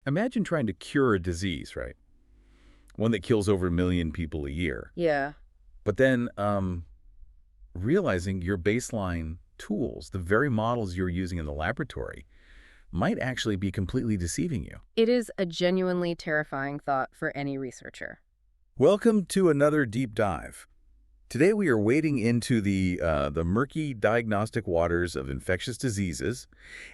imagine trying to cure a disease, right? One that kills over 1 million people a year. Yeah. But then realizing your baseline tools, the very models you're using in the laboratory, might actually be completely deceiving you. It is a genuinely terrifying thought for any researcher. Welcome to another deep dive. Today we are wading into the murky diagnostic waters of infectious diseases.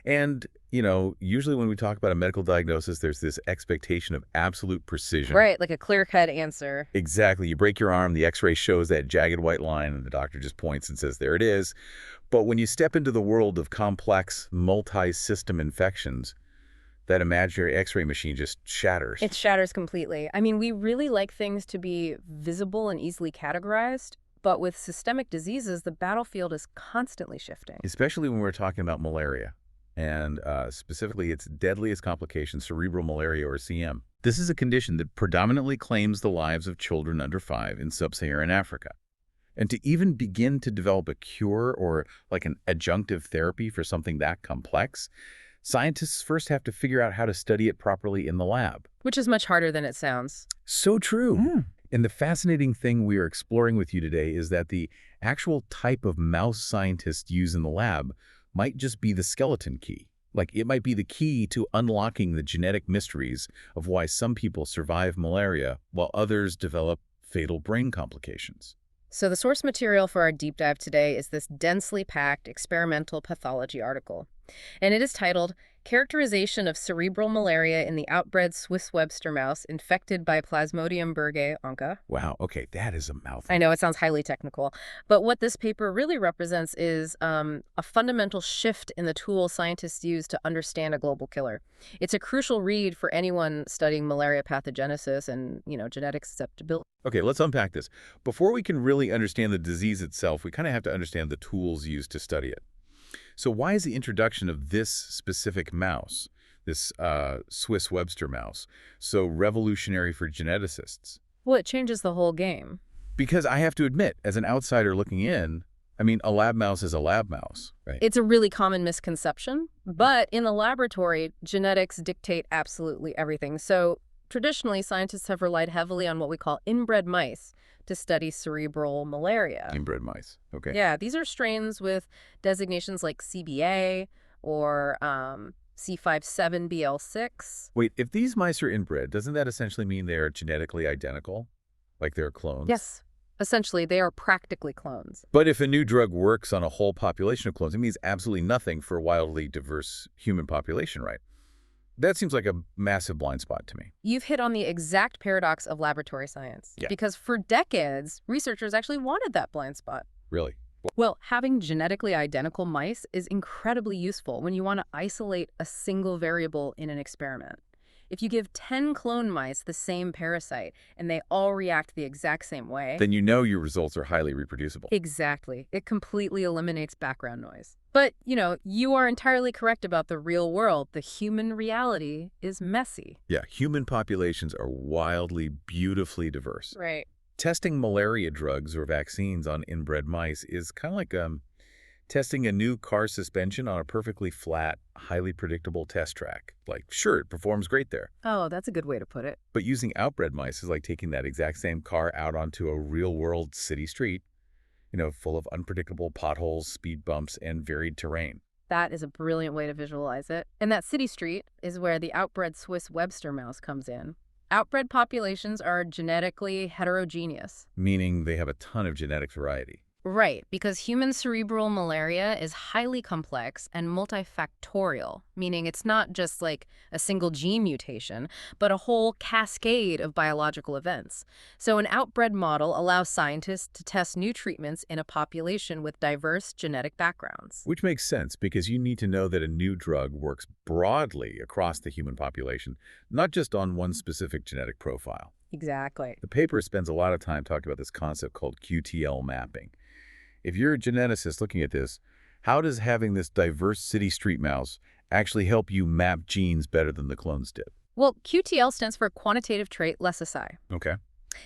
And, usually when we talk about a medical diagnosis, there's this expectation of absolute precision. Right, like a clear-cut answer. Exactly. You break your arm, the x-ray shows that jagged white line, and the doctor just points and says, there it is. But when you step into the world of complex, multi-system infections, that imaginary x-ray machine just shatters. It shatters completely. I mean, we really like things to be visible and easily categorized, but with systemic diseases, the battlefield is constantly shifting. Especially when we're talking about malaria, and specifically its deadliest complication, cerebral malaria, or CM. This is a condition that predominantly claims the lives of children under 5 in sub-Saharan Africa. And to even begin to develop a cure or like an adjunctive therapy for something that complex, scientists first have to figure out how to study it properly in the lab. Which is much harder than it sounds. So true. And the fascinating thing we are exploring with you today is that the actual type of mouse scientists use in the lab might just be the skeleton key. Like, it might be the key to unlocking the genetic mysteries of why some people survive malaria while others develop fatal brain complications. So the source material for our deep dive today is this densely packed experimental pathology article. And it is titled Characterization of Cerebral Malaria in the Outbred Swiss Webster Mouse Infected by Plasmodium burgei onca. Wow, okay, that is a mouthful. I know it sounds highly technical, but what this paper really represents is a fundamental shift in the tools scientists use to understand a global killer. It's a crucial read for anyone studying malaria pathogenesis and, genetic susceptibility. Okay, let's unpack this. Before we can really understand the disease itself, we kind of have to understand the tools used to study it. So why is the introduction of this specific mouse, this Swiss Webster mouse, so revolutionary for geneticists? Well, it changes the whole game. Because I have to admit, as an outsider looking in, a lab mouse is a lab mouse, right? It's a really common misconception, but in the laboratory, genetics dictate absolutely everything. So traditionally, scientists have relied heavily on what we call inbred mice to study cerebral malaria. Inbred mice, okay. Yeah, these are strains with designations like CBA or C57BL6. Wait, if these mice are inbred, doesn't that essentially mean they're genetically identical? Like they're clones? Yes. Essentially, they are practically clones. But if a new drug works on a whole population of clones, it means absolutely nothing for a wildly diverse human population, right? That seems like a massive blind spot to me. You've hit on the exact paradox of laboratory science. Yeah. Because for decades, researchers actually wanted that blind spot. Really? Well, having genetically identical mice is incredibly useful when you want to isolate a single variable in an experiment. If you give 10 clone mice the same parasite and they all react the exact same way, then you know your results are highly reproducible. Exactly. It completely eliminates background noise. But, you are entirely correct about the real world. The human reality is messy. Yeah, human populations are wildly, beautifully diverse. Right. Testing malaria drugs or vaccines on inbred mice is kind of like testing a new car suspension on a perfectly flat, highly predictable test track. Like, sure, it performs great there. Oh, that's a good way to put it. But using outbred mice is like taking that exact same car out onto a real-world city street, full of unpredictable potholes, speed bumps, and varied terrain. That is a brilliant way to visualize it. And that city street is where the outbred Swiss Webster mouse comes in. Outbred populations are genetically heterogeneous. Meaning they have a ton of genetic variety. Right, because human cerebral malaria is highly complex and multifactorial, meaning it's not just like a single gene mutation, but a whole cascade of biological events. So an outbred model allows scientists to test new treatments in a population with diverse genetic backgrounds. Which makes sense because you need to know that a new drug works broadly across the human population, not just on one specific genetic profile. Exactly. The paper spends a lot of time talking about this concept called QTL mapping. If you're a geneticist looking at this, how does having this diverse city street mouse actually help you map genes better than the clones did? Well, QTL stands for quantitative trait loci. Okay.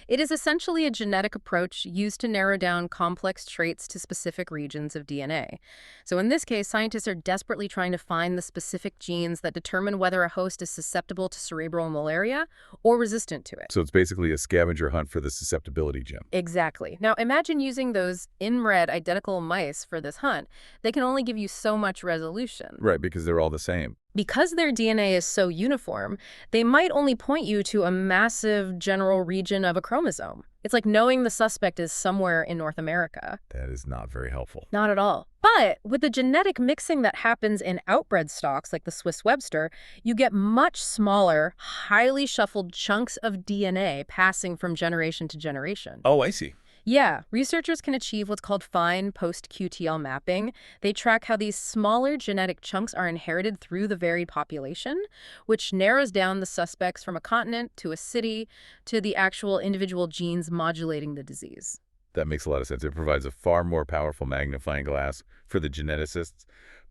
It is essentially a genetic approach used to narrow down complex traits to specific regions of DNA. So in this case, scientists are desperately trying to find the specific genes that determine whether a host is susceptible to cerebral malaria or resistant to it. So it's basically a scavenger hunt for the susceptibility gene. Exactly. Now imagine using those inbred identical mice for this hunt. They can only give you so much resolution. Right, because they're all the same. Because their DNA is so uniform, they might only point you to a massive general region of a chromosome. It's like knowing the suspect is somewhere in North America. That is not very helpful. Not at all. But with the genetic mixing that happens in outbred stocks like the Swiss Webster, you get much smaller, highly shuffled chunks of DNA passing from generation to generation. Oh, I see. Yeah, researchers can achieve what's called fine post-QTL mapping. They track how these smaller genetic chunks are inherited through the varied population, which narrows down the suspects from a continent to a city to the actual individual genes modulating the disease. That makes a lot of sense. It provides a far more powerful magnifying glass for the geneticists.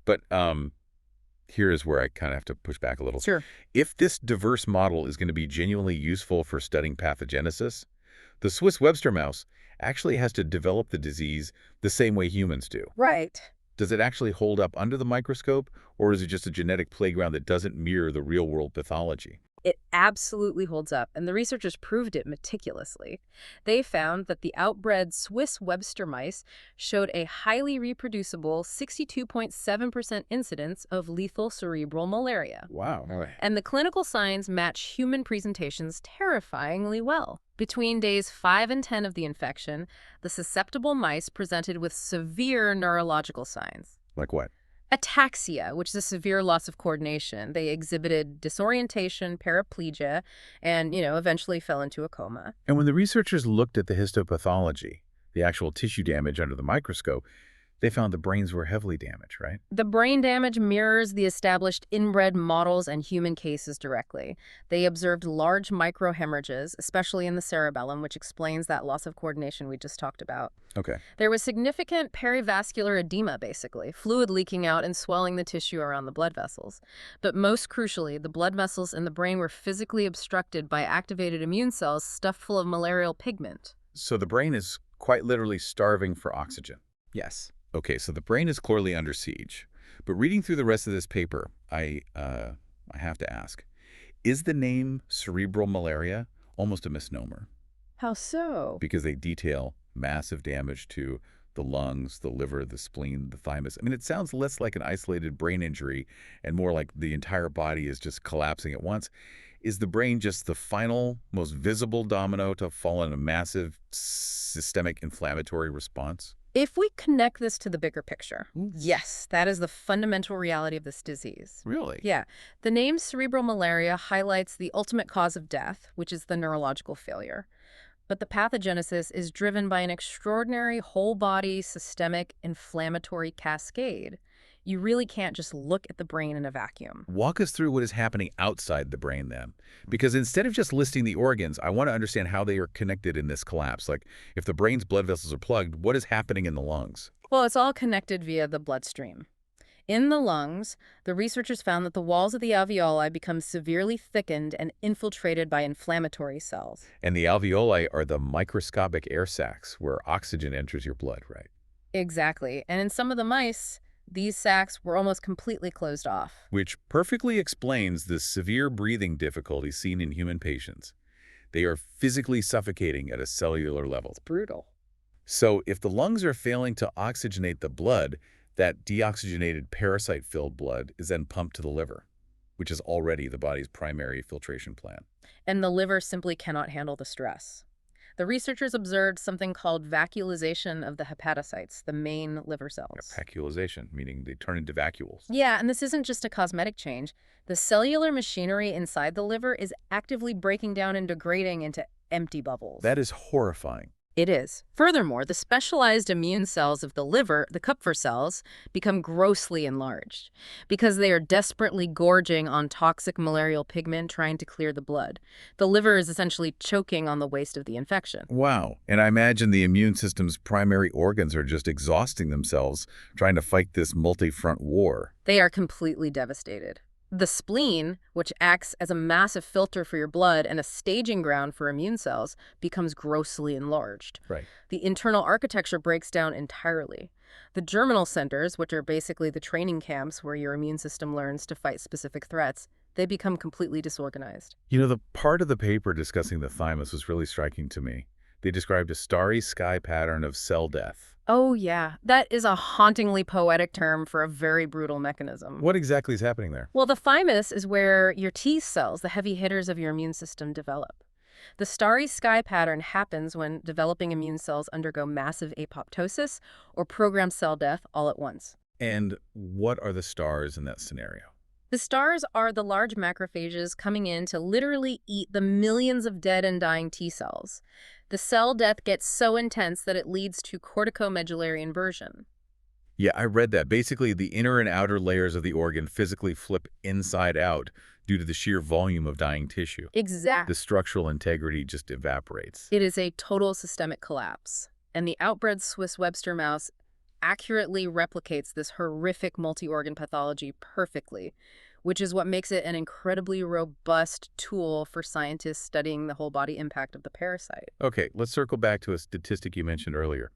But here is where I kind of have to push back a little. Sure. If this diverse model is going to be genuinely useful for studying pathogenesis, the Swiss Webster mouse actually has to develop the disease the same way humans do. Right. Does it actually hold up under the microscope, or is it just a genetic playground that doesn't mirror the real-world pathology? It absolutely holds up, and the researchers proved it meticulously. They found that the outbred Swiss Webster mice showed a highly reproducible 62.7% incidence of lethal cerebral malaria. Wow. And the clinical signs match human presentations terrifyingly well. Between days 5 and 10 of the infection, the susceptible mice presented with severe neurological signs. Like what? Ataxia, which is a severe loss of coordination. They exhibited disorientation, paraplegia, and, eventually fell into a coma. And when the researchers looked at the histopathology, the actual tissue damage under the microscope, they found the brains were heavily damaged, right? The brain damage mirrors the established inbred models and human cases directly. They observed large microhemorrhages, especially in the cerebellum, which explains that loss of coordination we just talked about. Okay. There was significant perivascular edema, basically, fluid leaking out and swelling the tissue around the blood vessels. But most crucially, the blood vessels in the brain were physically obstructed by activated immune cells stuffed full of malarial pigment. So the brain is quite literally starving for oxygen. Yes. Okay, so the brain is clearly under siege. But reading through the rest of this paper, I have to ask, is the name cerebral malaria almost a misnomer? How so? Because they detail massive damage to the lungs, the liver, the spleen, the thymus. I mean, it sounds less like an isolated brain injury and more like the entire body is just collapsing at once. Is the brain just the final, most visible domino to fall in a massive systemic inflammatory response? If we connect this to the bigger picture, yes, that is the fundamental reality of this disease. Really? Yeah. The name cerebral malaria highlights the ultimate cause of death, which is the neurological failure. But the pathogenesis is driven by an extraordinary whole-body systemic inflammatory cascade. You really can't just look at the brain in a vacuum. Walk us through what is happening outside the brain then. Because instead of just listing the organs, I want to understand how they are connected in this collapse. Like, if the brain's blood vessels are plugged, what is happening in the lungs? Well, it's all connected via the bloodstream. In the lungs, the researchers found that the walls of the alveoli become severely thickened and infiltrated by inflammatory cells. And the alveoli are the microscopic air sacs where oxygen enters your blood, right? Exactly. And in some of the mice, these sacs were almost completely closed off. Which perfectly explains the severe breathing difficulty seen in human patients. They are physically suffocating at a cellular level. It's brutal. So if the lungs are failing to oxygenate the blood, that deoxygenated parasite-filled blood is then pumped to the liver, which is already the body's primary filtration plant. And the liver simply cannot handle the stress. The researchers observed something called vacuolization of the hepatocytes, the main liver cells. Vacuolization, meaning they turn into vacuoles. Yeah, and this isn't just a cosmetic change. The cellular machinery inside the liver is actively breaking down and degrading into empty bubbles. That is horrifying. It is. Furthermore, the specialized immune cells of the liver, the Kupffer cells, become grossly enlarged because they are desperately gorging on toxic malarial pigment trying to clear the blood. The liver is essentially choking on the waste of the infection. Wow. And I imagine the immune system's primary organs are just exhausting themselves trying to fight this multi-front war. They are completely devastated. The spleen, which acts as a massive filter for your blood and a staging ground for immune cells, becomes grossly enlarged. Right. The internal architecture breaks down entirely. The germinal centers, which are basically the training camps where your immune system learns to fight specific threats, they become completely disorganized. You know, the part of the paper discussing the thymus was really striking to me. They described a starry sky pattern of cell death. Oh, yeah. That is a hauntingly poetic term for a very brutal mechanism. What exactly is happening there? Well, the thymus is where your T cells, the heavy hitters of your immune system, develop. The starry sky pattern happens when developing immune cells undergo massive apoptosis or programmed cell death all at once. And what are the stars in that scenario? The stars are the large macrophages coming in to literally eat the millions of dead and dying T cells. The cell death gets so intense that it leads to corticomedullary inversion. Yeah, I read that. Basically, the inner and outer layers of the organ physically flip inside out due to the sheer volume of dying tissue. Exactly. The structural integrity just evaporates. It is a total systemic collapse. And the outbred Swiss Webster mouse accurately replicates this horrific multi-organ pathology perfectly, which is what makes it an incredibly robust tool for scientists studying the whole body impact of the parasite. Okay, let's circle back to a statistic you mentioned earlier.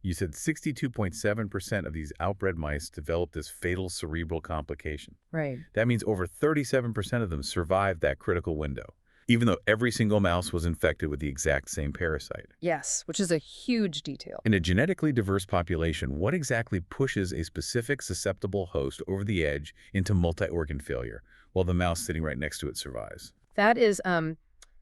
You said 62.7% of these outbred mice developed this fatal cerebral complication. Right. That means over 37% of them survived that critical window, even though every single mouse was infected with the exact same parasite. Yes, which is a huge detail. In a genetically diverse population, what exactly pushes a specific susceptible host over the edge into multi-organ failure, while the mouse sitting right next to it survives?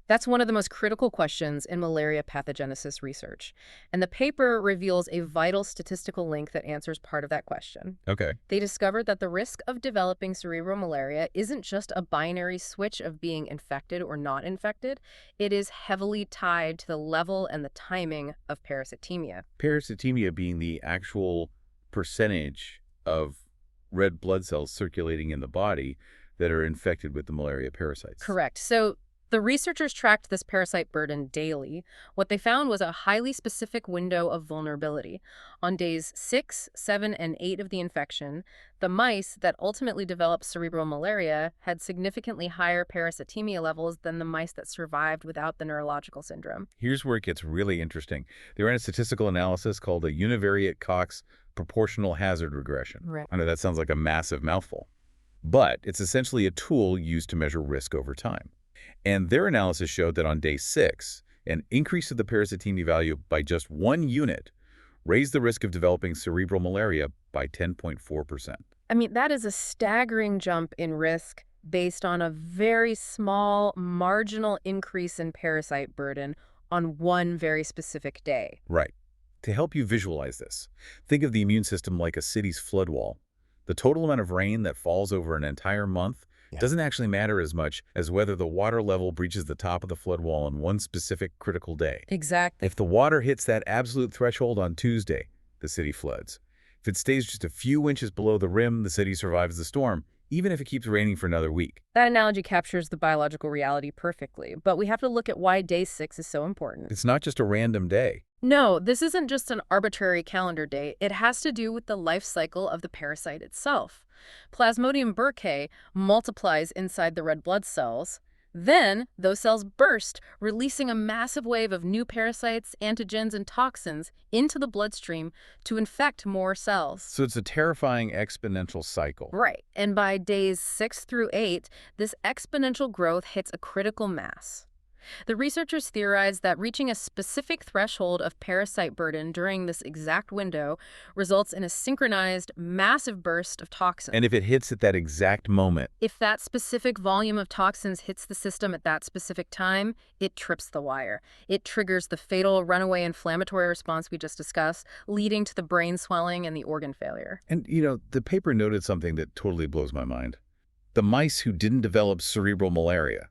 That's one of the most critical questions in malaria pathogenesis research. And the paper reveals a vital statistical link that answers part of that question. Okay. They discovered that the risk of developing cerebral malaria isn't just a binary switch of being infected or not infected. It is heavily tied to the level and the timing of parasitemia. Parasitemia being the actual percentage of red blood cells circulating in the body that are infected with the malaria parasites. Correct. So the researchers tracked this parasite burden daily. What they found was a highly specific window of vulnerability. On days 6, 7, and 8 of the infection, the mice that ultimately developed cerebral malaria had significantly higher parasitemia levels than the mice that survived without the neurological syndrome. Here's where it gets really interesting. They ran a statistical analysis called a univariate Cox proportional hazard regression. Right. I know that sounds like a massive mouthful, but it's essentially a tool used to measure risk over time. And their analysis showed that on day 6, an increase of the parasitemia value by just 1 unit raised the risk of developing cerebral malaria by 10.4%. I mean, that is a staggering jump in risk based on a very small marginal increase in parasite burden on one very specific day. Right. To help you visualize this, think of the immune system like a city's flood wall. The total amount of rain that falls over an entire month doesn't actually matter as much as whether the water level breaches the top of the flood wall on one specific critical day. Exactly. If the water hits that absolute threshold on Tuesday, the city floods. If it stays just a few inches below the rim, the city survives the storm, even if it keeps raining for another week. That analogy captures the biological reality perfectly, but we have to look at why day 6 is so important. It's not just a random day. No, this isn't just an arbitrary calendar date. It has to do with the life cycle of the parasite itself. Plasmodium burkei multiplies inside the red blood cells. Then, those cells burst, releasing a massive wave of new parasites, antigens, and toxins into the bloodstream to infect more cells. So it's a terrifying exponential cycle. Right. And by days 6 through 8, this exponential growth hits a critical mass. The researchers theorized that reaching a specific threshold of parasite burden during this exact window results in a synchronized, massive burst of toxins. And if it hits at that exact moment, If that specific volume of toxins hits the system at that specific time, it trips the wire. It triggers the fatal runaway inflammatory response we just discussed, leading to the brain swelling and the organ failure. and the paper noted something that totally blows my mind. The mice who didn't develop cerebral malaria,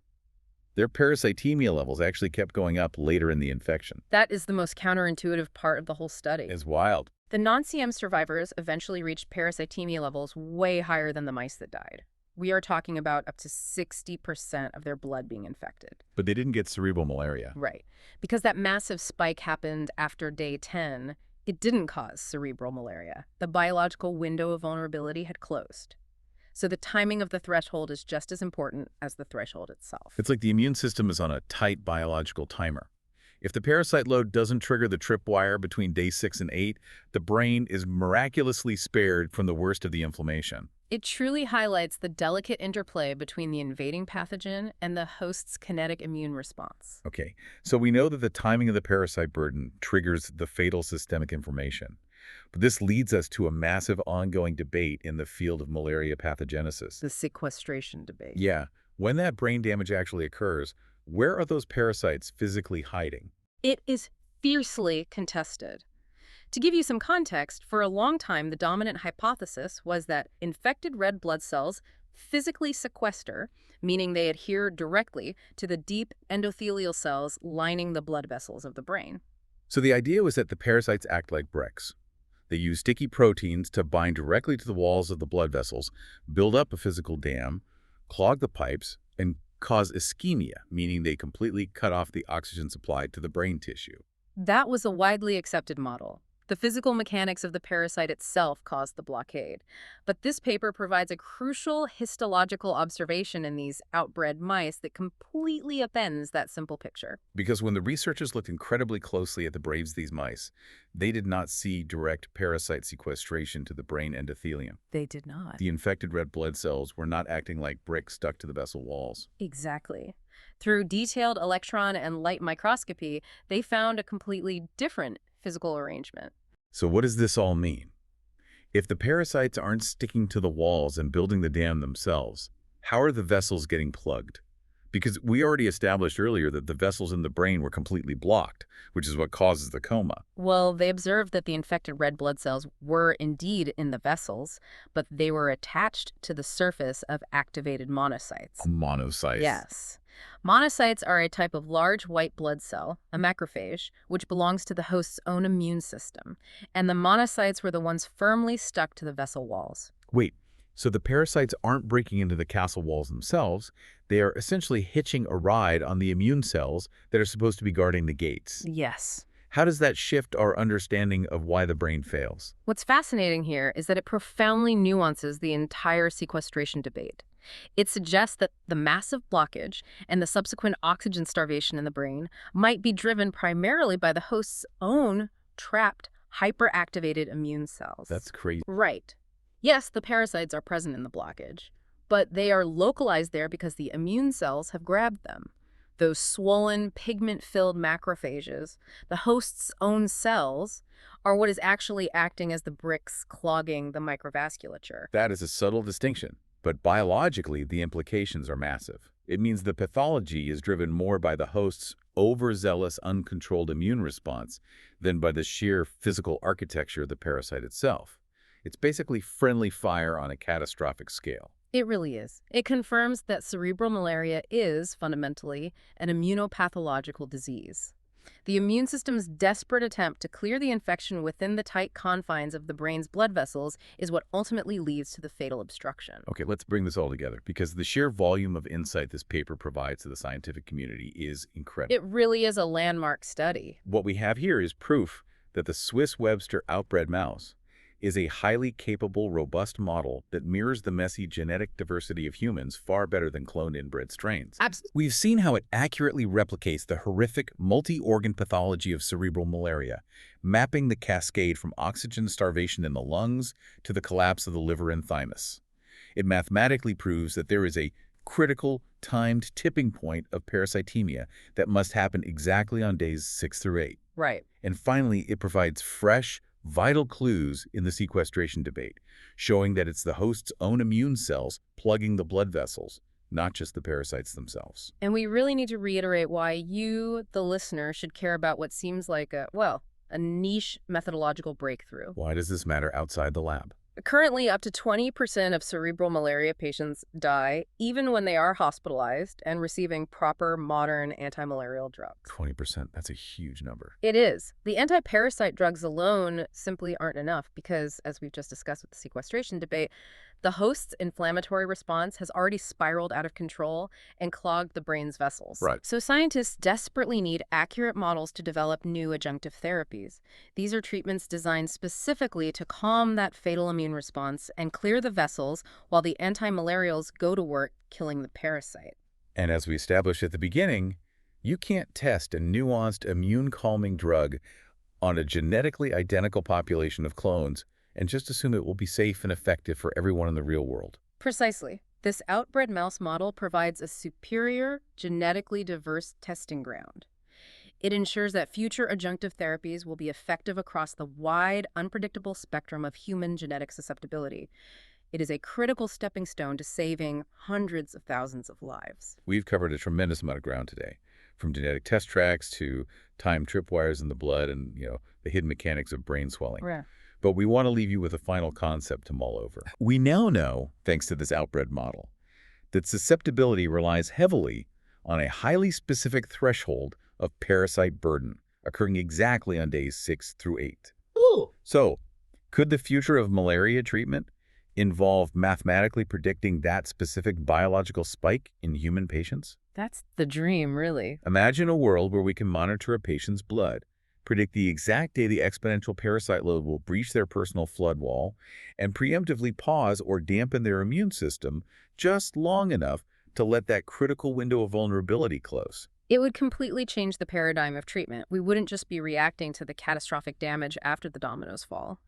their parasitemia levels actually kept going up later in the infection. That is the most counterintuitive part of the whole study. It's wild. The non-CM survivors eventually reached parasitemia levels way higher than the mice that died. We are talking about up to 60% of their blood being infected. But they didn't get cerebral malaria. Right. Because that massive spike happened after day 10, it didn't cause cerebral malaria. The biological window of vulnerability had closed. So the timing of the threshold is just as important as the threshold itself. It's like the immune system is on a tight biological timer. If the parasite load doesn't trigger the tripwire between day 6 and 8, the brain is miraculously spared from the worst of the inflammation. It truly highlights the delicate interplay between the invading pathogen and the host's kinetic immune response. Okay, so we know that the timing of the parasite burden triggers the fatal systemic inflammation. But this leads us to a massive ongoing debate in the field of malaria pathogenesis. The sequestration debate. Yeah, when that brain damage actually occurs, where are those parasites physically hiding? It is fiercely contested. To give you some context, for a long time, the dominant hypothesis was that infected red blood cells physically sequester, meaning they adhere directly to the deep endothelial cells lining the blood vessels of the brain. So the idea was that the parasites act like bricks. They use sticky proteins to bind directly to the walls of the blood vessels, build up a physical dam, clog the pipes, and cause ischemia, meaning they completely cut off the oxygen supply to the brain tissue. That was a widely accepted model. The physical mechanics of the parasite itself caused the blockade. But this paper provides a crucial histological observation in these outbred mice that completely upends that simple picture. Because when the researchers looked incredibly closely at the brains of these mice, they did not see direct parasite sequestration to the brain endothelium. They did not. The infected red blood cells were not acting like bricks stuck to the vessel walls. Exactly. Through detailed electron and light microscopy, they found a completely different physical arrangement. So what does this all mean? If the parasites aren't sticking to the walls and building the dam themselves, how are the vessels getting plugged? Because we already established earlier that the vessels in the brain were completely blocked, which is what causes the coma. Well, they observed that the infected red blood cells were indeed in the vessels, but they were attached to the surface of activated monocytes. Monocytes. Yes. Monocytes are a type of large white blood cell, a macrophage, which belongs to the host's own immune system. And the monocytes were the ones firmly stuck to the vessel walls. Wait, so the parasites aren't breaking into the castle walls themselves. They are essentially hitching a ride on the immune cells that are supposed to be guarding the gates. Yes. How does that shift our understanding of why the brain fails? What's fascinating here is that it profoundly nuances the entire sequestration debate. It suggests that the massive blockage and the subsequent oxygen starvation in the brain might be driven primarily by the host's own trapped, hyperactivated immune cells. That's crazy. Right. Yes, the parasites are present in the blockage, but they are localized there because the immune cells have grabbed them. Those swollen, pigment-filled macrophages, the host's own cells, are what is actually acting as the bricks clogging the microvasculature. That is a subtle distinction. But biologically, the implications are massive. It means the pathology is driven more by the host's overzealous, uncontrolled immune response than by the sheer physical architecture of the parasite itself. It's basically friendly fire on a catastrophic scale. It really is. It confirms that cerebral malaria is, fundamentally, an immunopathological disease. The immune system's desperate attempt to clear the infection within the tight confines of the brain's blood vessels is what ultimately leads to the fatal obstruction. Okay, let's bring this all together, because the sheer volume of insight this paper provides to the scientific community is incredible. It really is a landmark study. What we have here is proof that the Swiss Webster outbred mouse is a highly capable, robust model that mirrors the messy genetic diversity of humans far better than cloned inbred strains. Absolutely. We've seen how it accurately replicates the horrific multi-organ pathology of cerebral malaria, mapping the cascade from oxygen starvation in the lungs to the collapse of the liver and thymus. It mathematically proves that there is a critical, timed tipping point of parasitemia that must happen exactly on days 6 through 8. Right. And finally, it provides fresh, vital clues in the sequestration debate, showing that it's the host's own immune cells plugging the blood vessels, not just the parasites themselves. And we really need to reiterate why you, the listener, should care about what seems like a niche methodological breakthrough. Why does this matter outside the lab? Currently, up to 20% of cerebral malaria patients die, even when they are hospitalized and receiving proper modern anti-malarial drugs. 20%, that's a huge number. It is. The anti-parasite drugs alone simply aren't enough because, as we've just discussed with the sequestration debate, The host's inflammatory response has already spiraled out of control and clogged the brain's vessels. Right. So scientists desperately need accurate models to develop new adjunctive therapies. These are treatments designed specifically to calm that fatal immune response and clear the vessels while the anti-malarials go to work killing the parasite. And as we established at the beginning, you can't test a nuanced immune-calming drug on a genetically identical population of clones and just assume it will be safe and effective for everyone in the real world. Precisely. This outbred mouse model provides a superior, genetically diverse testing ground. It ensures that future adjunctive therapies will be effective across the wide, unpredictable spectrum of human genetic susceptibility. It is a critical stepping stone to saving hundreds of thousands of lives. We've covered a tremendous amount of ground today, from genetic test tracks to timed tripwires in the blood and, the hidden mechanics of brain swelling. Yeah. But we want to leave you with a final concept to mull over. We now know, thanks to this outbred model, that susceptibility relies heavily on a highly specific threshold of parasite burden, occurring exactly on days 6 through 8. Ooh. So, could the future of malaria treatment involve mathematically predicting that specific biological spike in human patients? That's the dream, really. Imagine a world where we can monitor a patient's blood, predict the exact day the exponential parasite load will breach their personal flood wall, and preemptively pause or dampen their immune system just long enough to let that critical window of vulnerability close. It would completely change the paradigm of treatment. We wouldn't just be reacting to the catastrophic damage after the dominoes fall.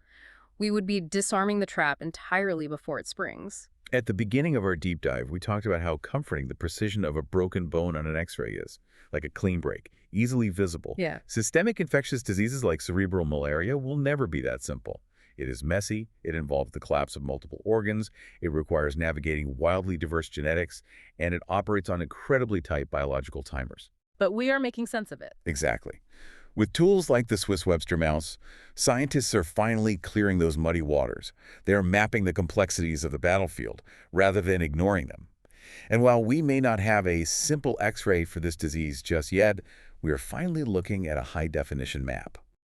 We would be disarming the trap entirely before it springs. At the beginning of our deep dive, we talked about how comforting the precision of a broken bone on an X-ray is, like a clean break, easily visible. Yeah. Systemic infectious diseases like cerebral malaria will never be that simple. It is messy, it involves the collapse of multiple organs, it requires navigating wildly diverse genetics, and it operates on incredibly tight biological timers. But we are making sense of it. Exactly. With tools like the Swiss Webster mouse, scientists are finally clearing those muddy waters. They are mapping the complexities of the battlefield rather than ignoring them. And while we may not have a simple X-ray for this disease just yet, we are finally looking at a high-definition map.